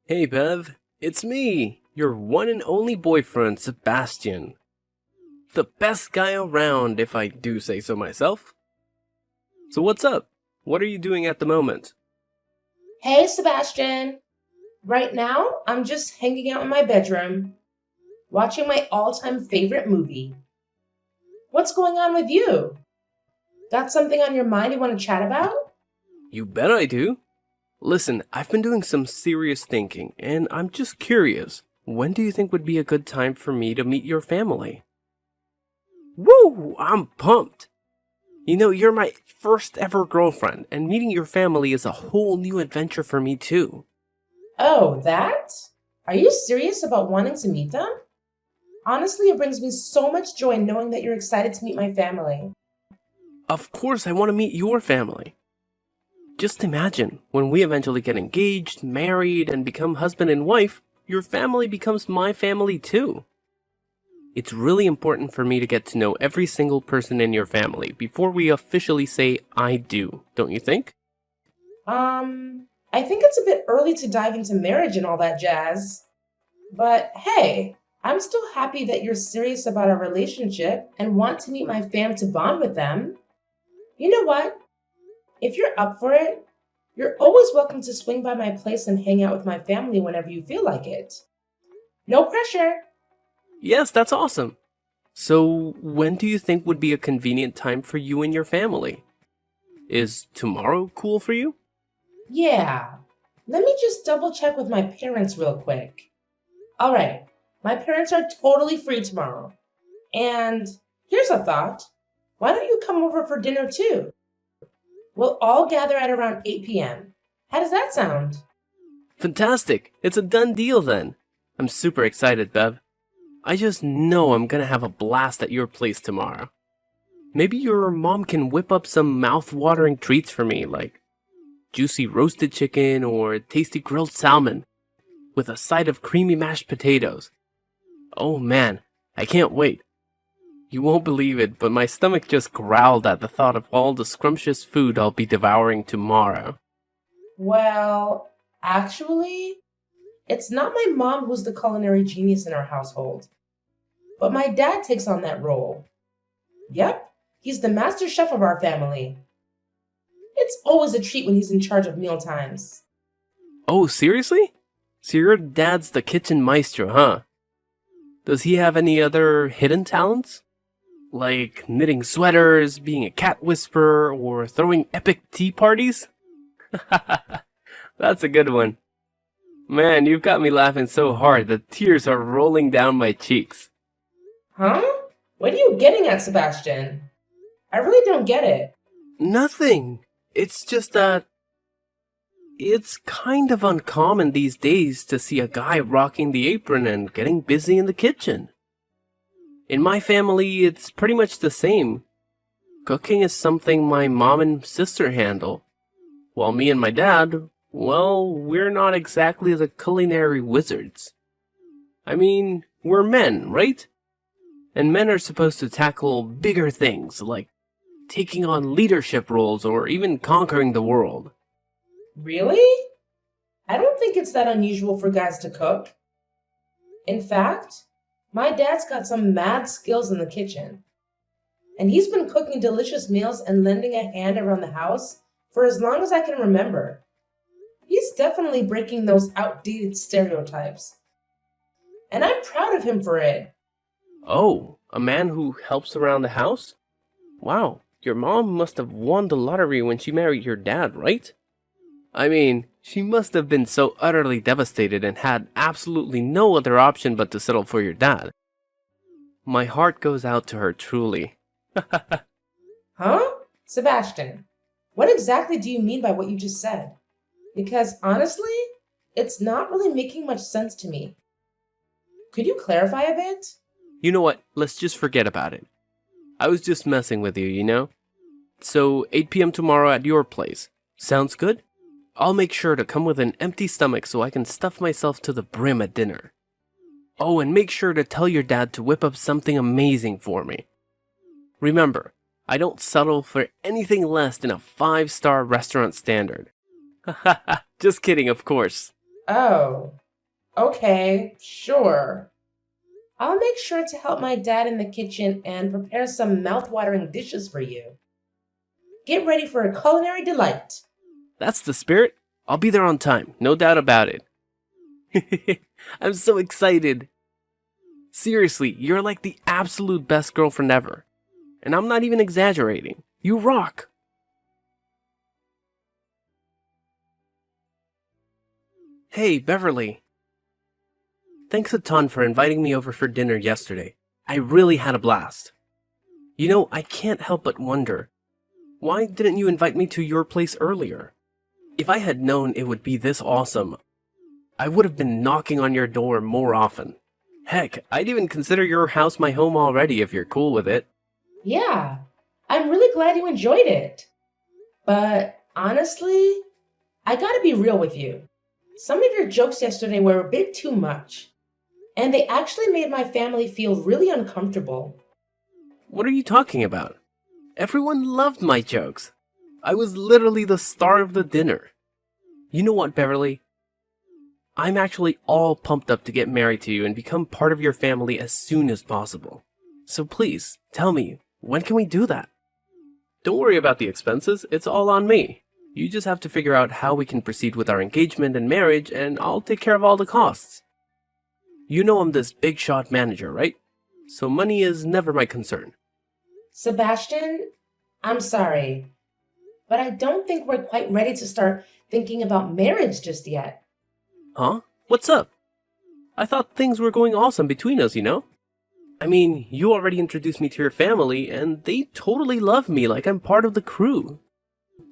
Hey Bev, it's me, your one and only boyfriend, Sebastian. The best guy around, if I do say so myself. So what's up? What are you doing at the moment? Hey, Sebastian. Right now, I'm just hanging out in my bedroom, watching my all time favorite movie. What's going on with you? Got something on your mind you want to chat about? You bet I do. Listen, I've been doing some serious thinking, and I'm just curious. When do you think would be a good time for me to meet your family? Woo! I'm pumped! You're my first ever girlfriend, and meeting your family is a whole new adventure for me too. Oh, that? Are you serious about wanting to meet them? Honestly, it brings me so much joy knowing that you're excited to meet my family. Of course, I want to meet your family. Just imagine, when we eventually get engaged, married, and become husband and wife, your family becomes my family too. It's really important for me to get to know every single person in your family before we officially say I do, don't you think? I think it's a bit early to dive into marriage and all that jazz. But hey, I'm still happy that you're serious about our relationship and want to meet my fam to bond with them. You know what? If you're up for it, you're always welcome to swing by my place and hang out with my family whenever you feel like it. No pressure. Yes, that's awesome. So, when do you think would be a convenient time for you and your family? Is tomorrow cool for you? Yeah. Let me just double check with my parents real quick. All right. My parents are totally free tomorrow. And here's a thought. Why don't you come over for dinner too? We'll all gather at around 8 p.m. How does that sound? Fantastic! It's a done deal then. I'm super excited, Bev. I just know I'm gonna have a blast at your place tomorrow. Maybe your mom can whip up some mouth-watering treats for me, like juicy roasted chicken or tasty grilled salmon with a side of creamy mashed potatoes. Oh man, I can't wait. You won't believe it, but my stomach just growled at the thought of all the scrumptious food I'll be devouring tomorrow. Well, actually, it's not my mom who's the culinary genius in our household, but my dad takes on that role. Yep, he's the master chef of our family. It's always a treat when he's in charge of meal times. Oh, seriously? So your dad's the kitchen maestro, huh? Does he have any other hidden talents? Like knitting sweaters, being a cat whisperer, or throwing epic tea parties? That's a good one. Man, you've got me laughing so hard that tears are rolling down my cheeks. Huh? What are you getting at, Sebastian? I really don't get it. Nothing. It's just that it's kind of uncommon these days to see a guy rocking the apron and getting busy in the kitchen. In my family, it's pretty much the same. Cooking is something my mom and sister handle, while me and my dad, well, we're not exactly the culinary wizards. I mean, we're men, right? And men are supposed to tackle bigger things, like taking on leadership roles or even conquering the world. Really? I don't think it's that unusual for guys to cook. In fact, my dad's got some mad skills in the kitchen, and he's been cooking delicious meals and lending a hand around the house for as long as I can remember. He's definitely breaking those outdated stereotypes, and I'm proud of him for it. Oh, a man who helps around the house? Wow, your mom must have won the lottery when she married your dad, right? I mean, she must have been so utterly devastated and had absolutely no other option but to settle for your dad. My heart goes out to her truly. Huh? Sebastian, what exactly do you mean by what you just said? Because honestly, it's not really making much sense to me. Could you clarify a bit? You know what? Let's just forget about it. I was just messing with you. So, 8 p.m. tomorrow at your place. Sounds good? I'll make sure to come with an empty stomach so I can stuff myself to the brim at dinner. Oh, and make sure to tell your dad to whip up something amazing for me. Remember, I don't settle for anything less than a 5-star restaurant standard. Just kidding, of course. Oh, okay, sure. I'll make sure to help my dad in the kitchen and prepare some mouth-watering dishes for you. Get ready for a culinary delight. That's the spirit. I'll be there on time, no doubt about it. I'm so excited. Seriously, you're like the absolute best girlfriend ever. And I'm not even exaggerating. You rock. Hey, Beverly. Thanks a ton for inviting me over for dinner yesterday. I really had a blast. You know, I can't help but wonder, why didn't you invite me to your place earlier? If I had known it would be this awesome, I would have been knocking on your door more often. Heck, I'd even consider your house my home already if you're cool with it. Yeah, I'm really glad you enjoyed it. But honestly, I gotta be real with you. Some of your jokes yesterday were a bit too much, and they actually made my family feel really uncomfortable. What are you talking about? Everyone loved my jokes. I was literally the star of the dinner. You know what, Beverly? I'm actually all pumped up to get married to you and become part of your family as soon as possible. So please, tell me, when can we do that? Don't worry about the expenses, it's all on me. You just have to figure out how we can proceed with our engagement and marriage, and I'll take care of all the costs. You know I'm this big shot manager, right? So money is never my concern. Sebastian, I'm sorry, but I don't think we're quite ready to start thinking about marriage just yet. Huh? What's up? I thought things were going awesome between us, you know? I mean, you already introduced me to your family, and they totally love me like I'm part of the crew.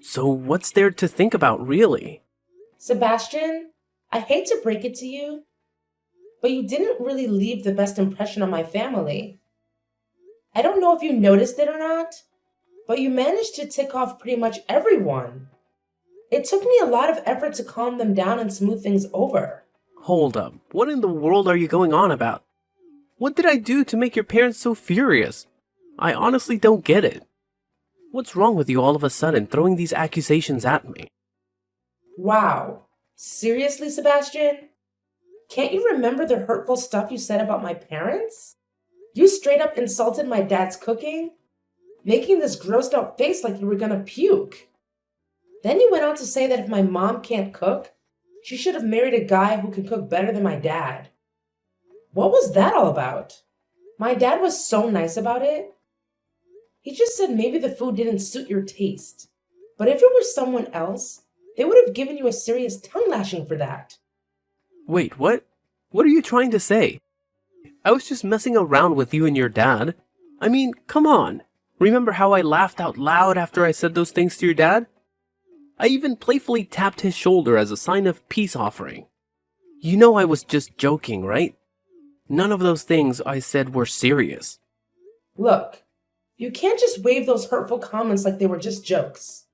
So what's there to think about, really? Sebastian, I hate to break it to you, but you didn't really leave the best impression on my family. I don't know if you noticed it or not, but you managed to tick off pretty much everyone. It took me a lot of effort to calm them down and smooth things over. Hold up, what in the world are you going on about? What did I do to make your parents so furious? I honestly don't get it. What's wrong with you all of a sudden throwing these accusations at me? Wow. Seriously, Sebastian? Can't you remember the hurtful stuff you said about my parents? You straight up insulted my dad's cooking, making this grossed out face like you were gonna puke. Then you went on to say that if my mom can't cook, she should have married a guy who can cook better than my dad. What was that all about? My dad was so nice about it. He just said maybe the food didn't suit your taste. But if it were someone else, they would have given you a serious tongue lashing for that. Wait, what? What are you trying to say? I was just messing around with you and your dad. I mean, come on. Remember how I laughed out loud after I said those things to your dad? I even playfully tapped his shoulder as a sign of peace offering. You know I was just joking, right? None of those things I said were serious. Look, you can't just wave those hurtful comments like they were just jokes.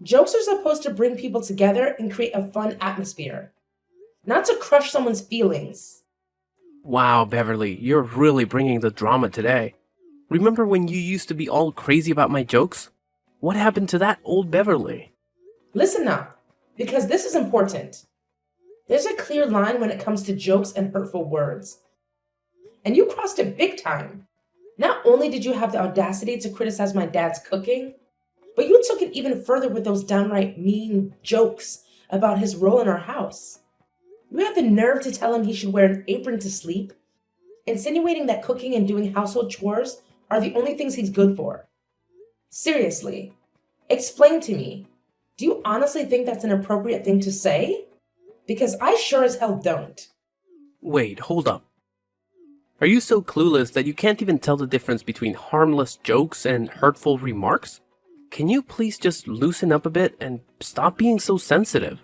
Jokes are supposed to bring people together and create a fun atmosphere, not to crush someone's feelings. Wow, Beverly, you're really bringing the drama today. Remember when you used to be all crazy about my jokes? What happened to that old Beverly? Listen up, because this is important. There's a clear line when it comes to jokes and hurtful words. And you crossed it big time. Not only did you have the audacity to criticize my dad's cooking, but you took it even further with those downright mean jokes about his role in our house. You had the nerve to tell him he should wear an apron to sleep, insinuating that cooking and doing household chores are the only things he's good for. Seriously, explain to me, do you honestly think that's an appropriate thing to say? Because I sure as hell don't. Wait, hold up. Are you so clueless that you can't even tell the difference between harmless jokes and hurtful remarks? Can you please just loosen up a bit and stop being so sensitive?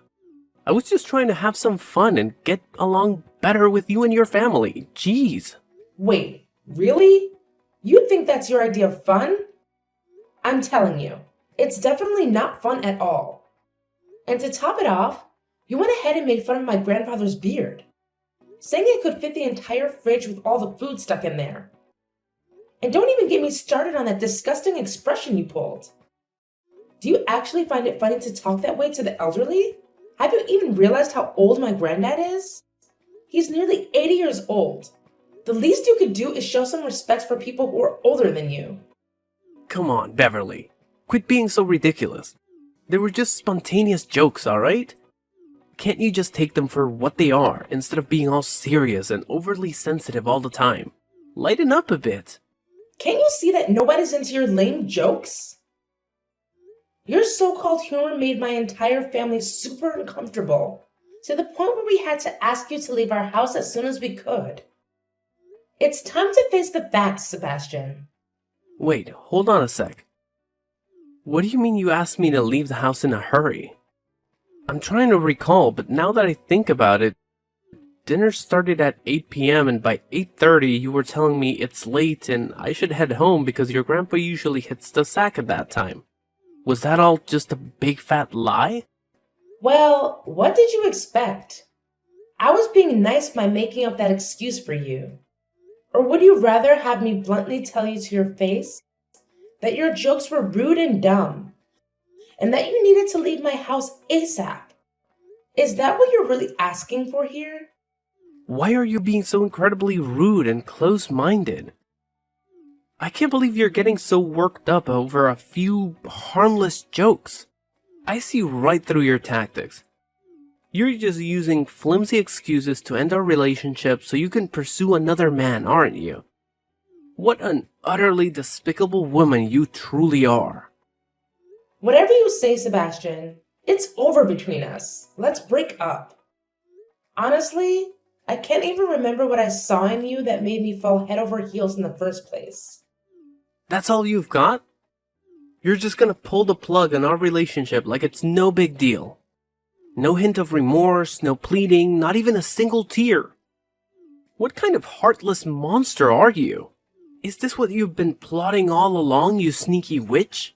I was just trying to have some fun and get along better with you and your family. Jeez. Wait, really? You think that's your idea of fun? I'm telling you, it's definitely not fun at all. And to top it off, you went ahead and made fun of my grandfather's beard, saying it could fit the entire fridge with all the food stuck in there. And don't even get me started on that disgusting expression you pulled. Do you actually find it funny to talk that way to the elderly? Have you even realized how old my granddad is? He's nearly 80 years old. The least you could do is show some respect for people who are older than you. Come on, Beverly. Quit being so ridiculous. They were just spontaneous jokes, alright? Can't you just take them for what they are, instead of being all serious and overly sensitive all the time? Lighten up a bit. Can't you see that nobody's into your lame jokes? Your so-called humor made my entire family super uncomfortable, to the point where we had to ask you to leave our house as soon as we could. It's time to face the facts, Sebastian. Wait, hold on a sec. What do you mean you asked me to leave the house in a hurry? I'm trying to recall, but now that I think about it, dinner started at 8 p.m. and by 8:30 you were telling me it's late and I should head home because your grandpa usually hits the sack at that time. Was that all just a big fat lie? Well, what did you expect? I was being nice by making up that excuse for you. Or would you rather have me bluntly tell you to your face that your jokes were rude and dumb, and that you needed to leave my house ASAP? Is that what you're really asking for here? Why are you being so incredibly rude and close-minded? I can't believe you're getting so worked up over a few harmless jokes. I see right through your tactics. You're just using flimsy excuses to end our relationship so you can pursue another man, aren't you? What an utterly despicable woman you truly are. Whatever you say, Sebastian, it's over between us. Let's break up. Honestly, I can't even remember what I saw in you that made me fall head over heels in the first place. That's all you've got? You're just gonna pull the plug on our relationship like it's no big deal. No hint of remorse, no pleading, not even a single tear. What kind of heartless monster are you? Is this what you've been plotting all along, you sneaky witch?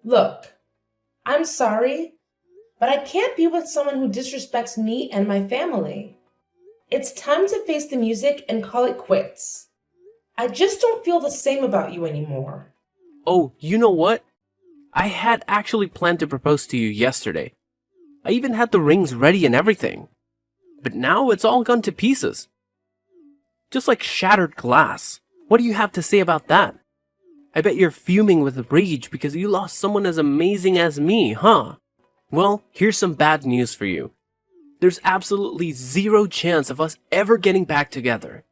Look, I'm sorry, but I can't be with someone who disrespects me and my family. It's time to face the music and call it quits. I just don't feel the same about you anymore. Oh, you know what? I had actually planned to propose to you yesterday. I even had the rings ready and everything. But now it's all gone to pieces. Just like shattered glass. What do you have to say about that? I bet you're fuming with rage because you lost someone as amazing as me, huh? Well, here's some bad news for you. There's absolutely zero chance of us ever getting back together.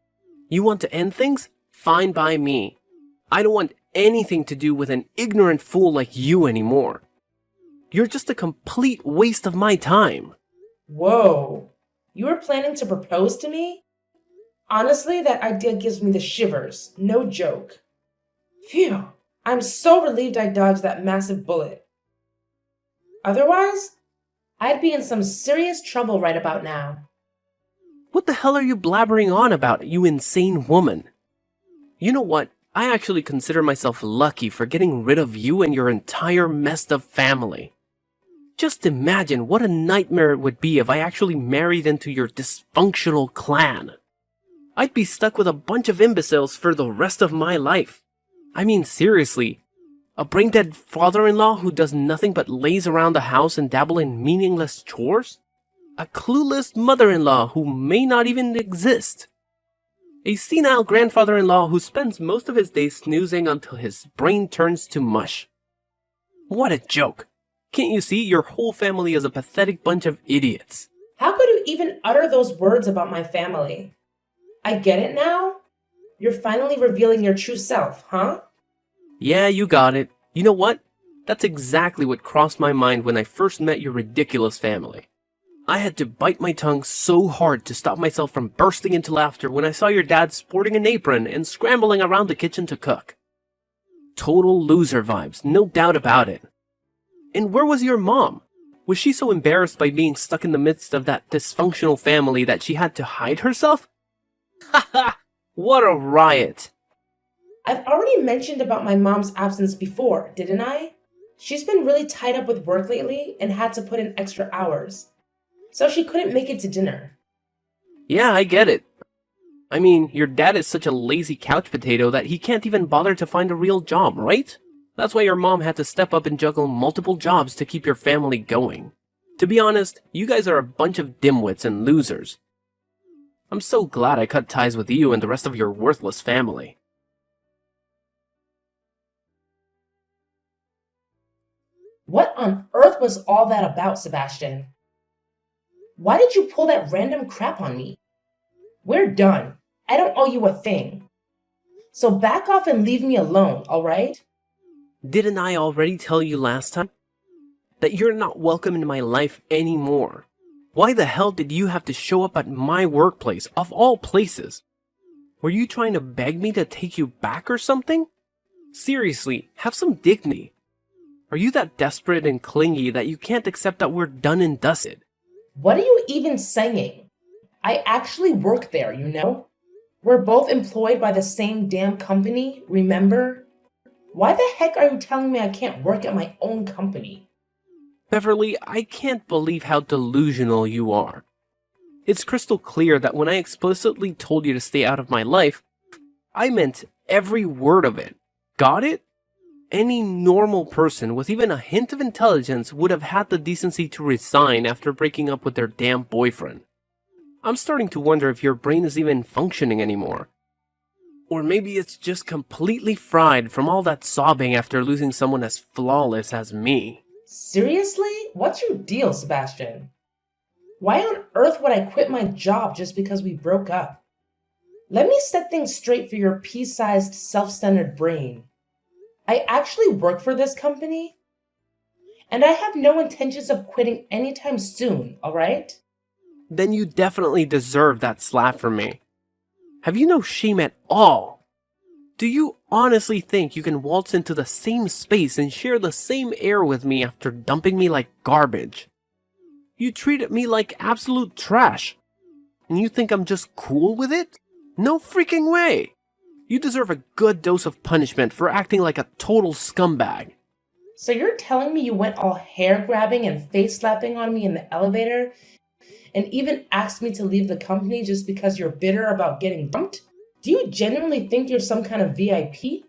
You want to end things? Fine by me. I don't want anything to do with an ignorant fool like you anymore. You're just a complete waste of my time. Whoa, you were planning to propose to me? Honestly, that idea gives me the shivers, no joke. Phew, I'm so relieved I dodged that massive bullet. Otherwise, I'd be in some serious trouble right about now. What the hell are you blabbering on about, you insane woman? You know what? I actually consider myself lucky for getting rid of you and your entire messed up family. Just imagine what a nightmare it would be if I actually married into your dysfunctional clan. I'd be stuck with a bunch of imbeciles for the rest of my life. I mean, seriously. A brain-dead father-in-law who does nothing but laze around the house and dabble in meaningless chores? A clueless mother-in-law who may not even exist? A senile grandfather-in-law who spends most of his days snoozing until his brain turns to mush. What a joke! Can't you see your whole family is a pathetic bunch of idiots? How could you even utter those words about my family? I get it now? You're finally revealing your true self, huh? Yeah, you got it. You know what? That's exactly what crossed my mind when I first met your ridiculous family. I had to bite my tongue so hard to stop myself from bursting into laughter when I saw your dad sporting an apron and scrambling around the kitchen to cook. Total loser vibes, no doubt about it. And where was your mom? Was she so embarrassed by being stuck in the midst of that dysfunctional family that she had to hide herself? Haha! What a riot! I've already mentioned about my mom's absence before, didn't I? She's been really tied up with work lately and had to put in extra hours, so she couldn't make it to dinner. Yeah, I get it. I mean, your dad is such a lazy couch potato that he can't even bother to find a real job, right? That's why your mom had to step up and juggle multiple jobs to keep your family going. To be honest, you guys are a bunch of dimwits and losers. I'm so glad I cut ties with you and the rest of your worthless family. What on earth was all that about, Sebastian? Why did you pull that random crap on me? We're done. I don't owe you a thing. So back off and leave me alone, alright? Didn't I already tell you last time that you're not welcome in my life anymore? Why the hell did you have to show up at my workplace, of all places? Were you trying to beg me to take you back or something? Seriously, have some dignity. Are you that desperate and clingy that you can't accept that we're done and dusted? What are you even saying? I actually work there, you know? We're both employed by the same damn company, remember? Why the heck are you telling me I can't work at my own company? Beverly, I can't believe how delusional you are. It's crystal clear that when I explicitly told you to stay out of my life, I meant every word of it. Got it? Any normal person with even a hint of intelligence would have had the decency to resign after breaking up with their damn boyfriend. I'm starting to wonder if your brain is even functioning anymore. Or maybe it's just completely fried from all that sobbing after losing someone as flawless as me. Seriously? What's your deal, Sebastian? Why on earth would I quit my job just because we broke up? Let me set things straight for your pea-sized, self-centered brain. I actually work for this company, and I have no intentions of quitting anytime soon, alright? Then you definitely deserve that slap from me. Have you no shame at all? Do you honestly think you can waltz into the same space and share the same air with me after dumping me like garbage? You treated me like absolute trash, and you think I'm just cool with it? No freaking way! You deserve a good dose of punishment for acting like a total scumbag. So you're telling me you went all hair-grabbing and face-slapping on me in the elevator, and even asked me to leave the company just because you're bitter about getting dumped? Do you genuinely think you're some kind of VIP?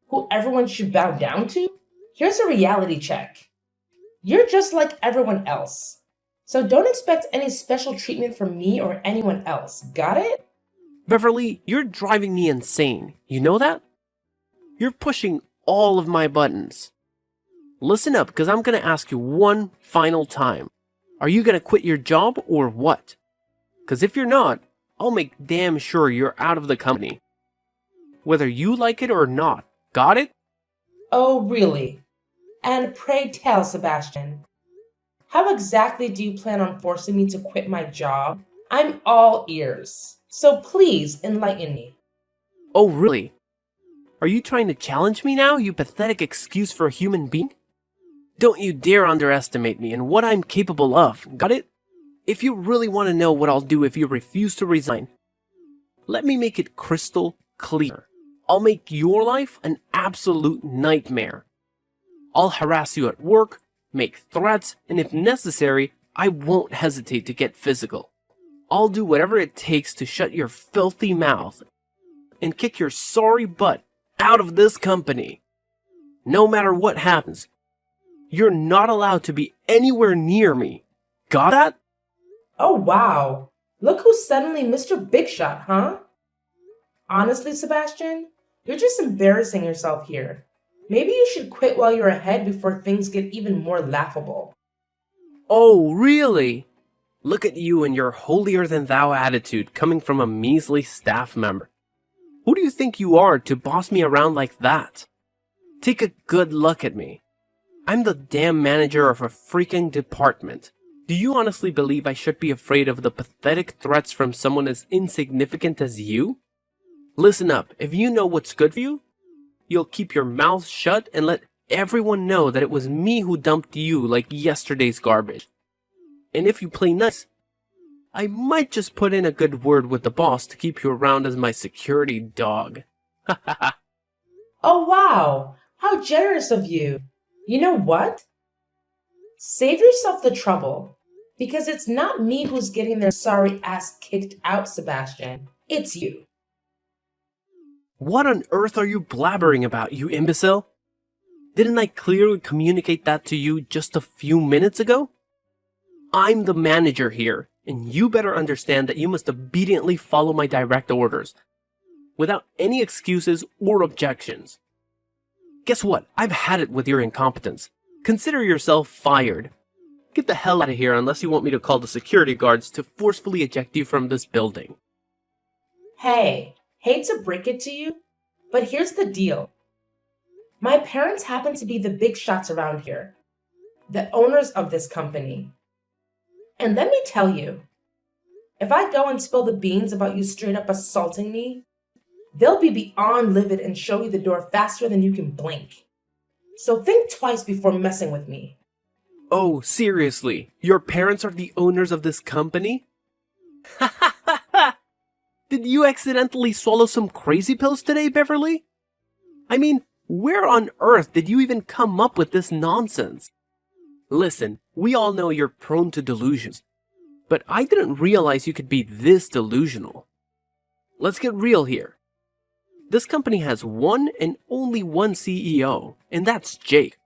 Who everyone should bow down to? Here's a reality check. You're just like everyone else. So don't expect any special treatment from me or anyone else. Got it? Beverly, you're driving me insane. You know that? You're pushing all of my buttons. Listen up, because I'm going to ask you one final time. Are you going to quit your job or what? Because if you're not, I'll make damn sure you're out of the company. Whether you like it or not. Got it? Oh, really? And pray tell, Sebastian, how exactly do you plan on forcing me to quit my job? I'm all ears. So please enlighten me. Oh, really? Are you trying to challenge me now, you pathetic excuse for a human being? Don't you dare underestimate me and what I'm capable of, got it? If you really want to know what I'll do if you refuse to resign, let me make it crystal clear. I'll make your life an absolute nightmare. I'll harass you at work, make threats, and if necessary, I won't hesitate to get physical. I'll do whatever it takes to shut your filthy mouth and kick your sorry butt out of this company. No matter what happens, you're not allowed to be anywhere near me. Got that? Oh, wow. Look who's suddenly Mr. Big Shot, huh? Honestly, Sebastian, you're just embarrassing yourself here. Maybe you should quit while you're ahead before things get even more laughable. Oh, really? Look at you and your holier-than-thou attitude coming from a measly staff member. Who do you think you are to boss me around like that? Take a good look at me. I'm the damn manager of a freaking department. Do you honestly believe I should be afraid of the pathetic threats from someone as insignificant as you? Listen up, if you know what's good for you, you'll keep your mouth shut and let everyone know that it was me who dumped you like yesterday's garbage. And if you play nice, I might just put in a good word with the boss to keep you around as my security dog. Ha ha ha. Oh, wow. How generous of you. You know what? Save yourself the trouble, because it's not me who's getting their sorry ass kicked out, Sebastian. It's you. What on earth are you blabbering about, you imbecile? Didn't I clearly communicate that to you just a few minutes ago? I'm the manager here, and you better understand that you must obediently follow my direct orders, without any excuses or objections. Guess what? I've had it with your incompetence. Consider yourself fired. Get the hell out of here unless you want me to call the security guards to forcefully eject you from this building. Hey, hate to break it to you, but here's the deal. My parents happen to be the big shots around here, the owners of this company. And let me tell you, if I go and spill the beans about you straight up assaulting me, they'll be beyond livid and show you the door faster than you can blink. So think twice before messing with me. Oh, seriously? Your parents are the owners of this company? Ha ha ha ha! Did you accidentally swallow some crazy pills today, Beverly? I mean, where on earth did you even come up with this nonsense? Listen, we all know you're prone to delusions, but I didn't realize you could be this delusional. Let's get real here. This company has one and only one CEO, and that's Jake.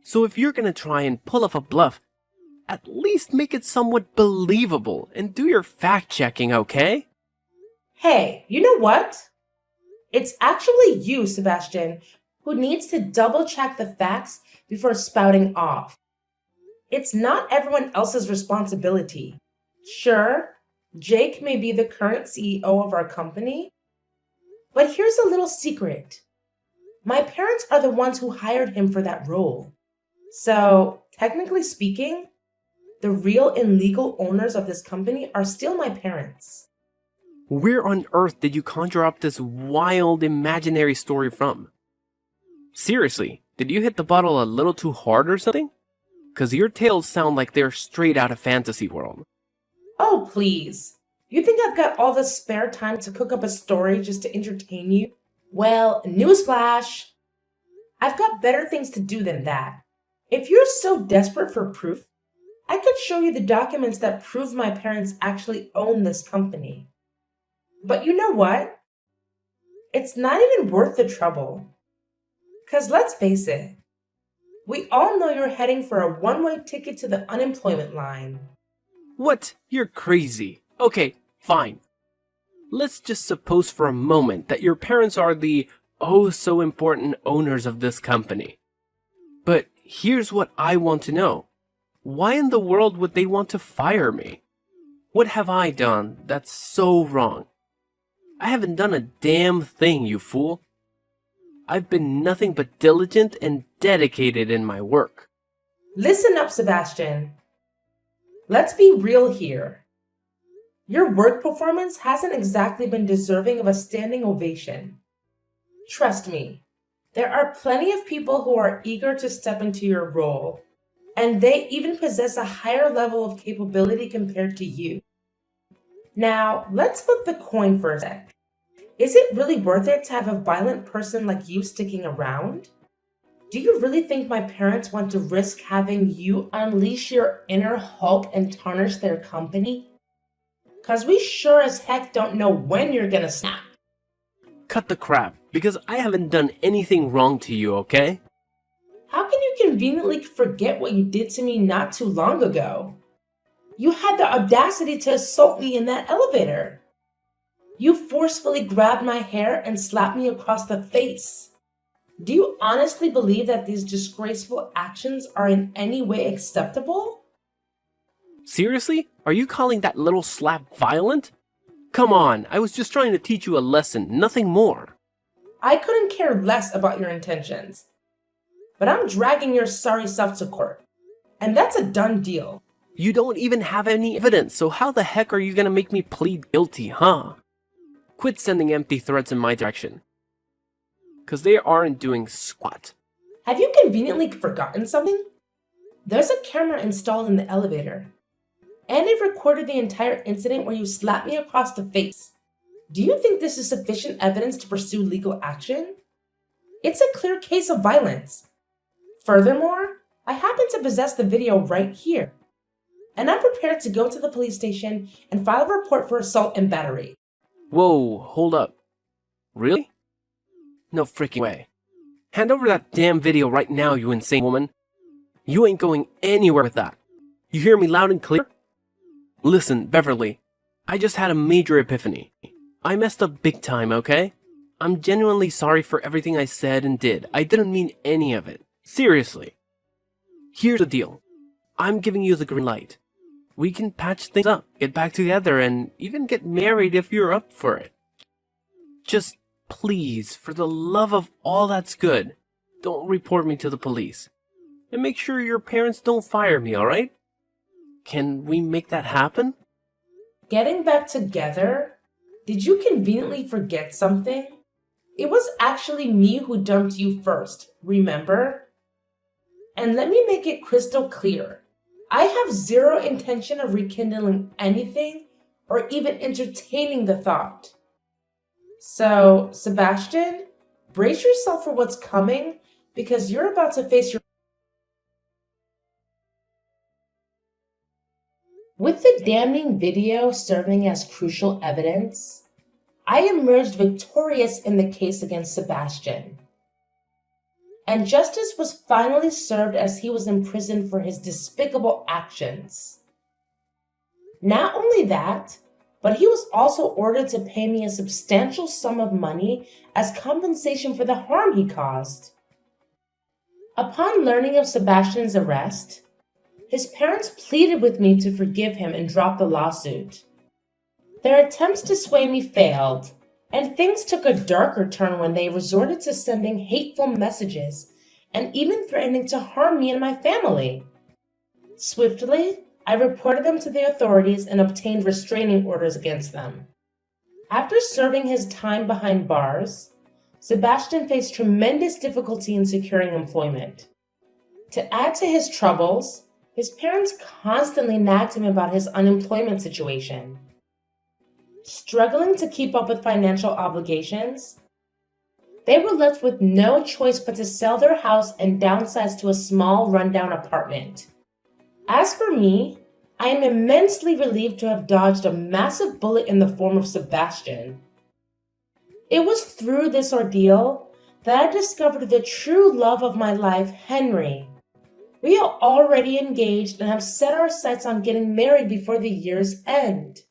So if you're gonna try and pull off a bluff, at least make it somewhat believable and do your fact-checking, okay? Hey, you know what? It's actually you, Sebastian, who needs to double-check the facts before spouting off. It's not everyone else's responsibility. Sure, Jake may be the current CEO of our company, but here's a little secret. My parents are the ones who hired him for that role. So, technically speaking, the real and legal owners of this company are still my parents. Where on earth did you conjure up this wild imaginary story from? Seriously, did you hit the bottle a little too hard or something? 'Cause your tales sound like they're straight out of fantasy world. Oh, please. You think I've got all the spare time to cook up a story just to entertain you? Well, newsflash. I've got better things to do than that. If you're so desperate for proof, I could show you the documents that prove my parents actually own this company. But you know what? It's not even worth the trouble. 'Cause let's face it, we all know you're heading for a one-way ticket to the unemployment line. What? You're crazy. Okay, fine. Let's just suppose for a moment that your parents are the so important owners of this company. But here's what I want to know. Why in the world would they want to fire me? What have I done that's so wrong? I haven't done a damn thing, you fool. I've been nothing but diligent and dedicated in my work. Listen up, Sebastian. Let's be real here. Your work performance hasn't exactly been deserving of a standing ovation. Trust me, there are plenty of people who are eager to step into your role, and they even possess a higher level of capability compared to you. Now, let's flip the coin for a sec. Is it really worth it to have a violent person like you sticking around? Do you really think my parents want to risk having you unleash your inner Hulk and tarnish their company? 'Cause we sure as heck don't know when you're gonna snap. Cut the crap, because I haven't done anything wrong to you, okay? How can you conveniently forget what you did to me not too long ago? You had the audacity to assault me in that elevator. You forcefully grabbed my hair and slapped me across the face. Do you honestly believe that these disgraceful actions are in any way acceptable? Seriously? Are you calling that little slap violent? Come on, I was just trying to teach you a lesson, nothing more. I couldn't care less about your intentions. But I'm dragging your sorry self to court. And that's a done deal. You don't even have any evidence, so how the heck are you gonna make me plead guilty, huh? Quit sending empty threats in my direction. 'Cause they aren't doing squat. Have you conveniently forgotten something? There's a camera installed in the elevator. And it recorded the entire incident where you slapped me across the face. Do you think this is sufficient evidence to pursue legal action? It's a clear case of violence. Furthermore, I happen to possess the video right here. And I'm prepared to go to the police station and file a report for assault and battery. Whoa, hold up. Really? No freaking way. Hand over that damn video right now, you insane woman. You ain't going anywhere with that. You hear me loud and clear? Listen, Beverly, I just had a major epiphany. I messed up big time, okay? I'm genuinely sorry for everything I said and did. I didn't mean any of it. Seriously. Here's the deal. I'm giving you the green light. We can patch things up, get back together, and even get married if you're up for it. Just please, for the love of all that's good, don't report me to the police. And make sure your parents don't fire me, alright? Can we make that happen? Getting back together? Did you conveniently forget something? It was actually me who dumped you first, remember? And let me make it crystal clear. I have zero intention of rekindling anything or even entertaining the thought. So, Sebastian, brace yourself for what's coming because you're about to face your... With the damning video serving as crucial evidence, I emerged victorious in the case against Sebastian. And justice was finally served as he was imprisoned for his despicable actions. Not only that, but he was also ordered to pay me a substantial sum of money as compensation for the harm he caused. Upon learning of Sebastian's arrest, his parents pleaded with me to forgive him and drop the lawsuit. Their attempts to sway me failed, and things took a darker turn when they resorted to sending hateful messages and even threatening to harm me and my family. Swiftly, I reported them to the authorities and obtained restraining orders against them. After serving his time behind bars, Sebastian faced tremendous difficulty in securing employment. To add to his troubles, his parents constantly nagged him about his unemployment situation. Struggling to keep up with financial obligations, they were left with no choice but to sell their house and downsize to a small rundown apartment. As for me, I am immensely relieved to have dodged a massive bullet in the form of Sebastian. It was through this ordeal that I discovered the true love of my life, Henry. We are already engaged and have set our sights on getting married before the year's end.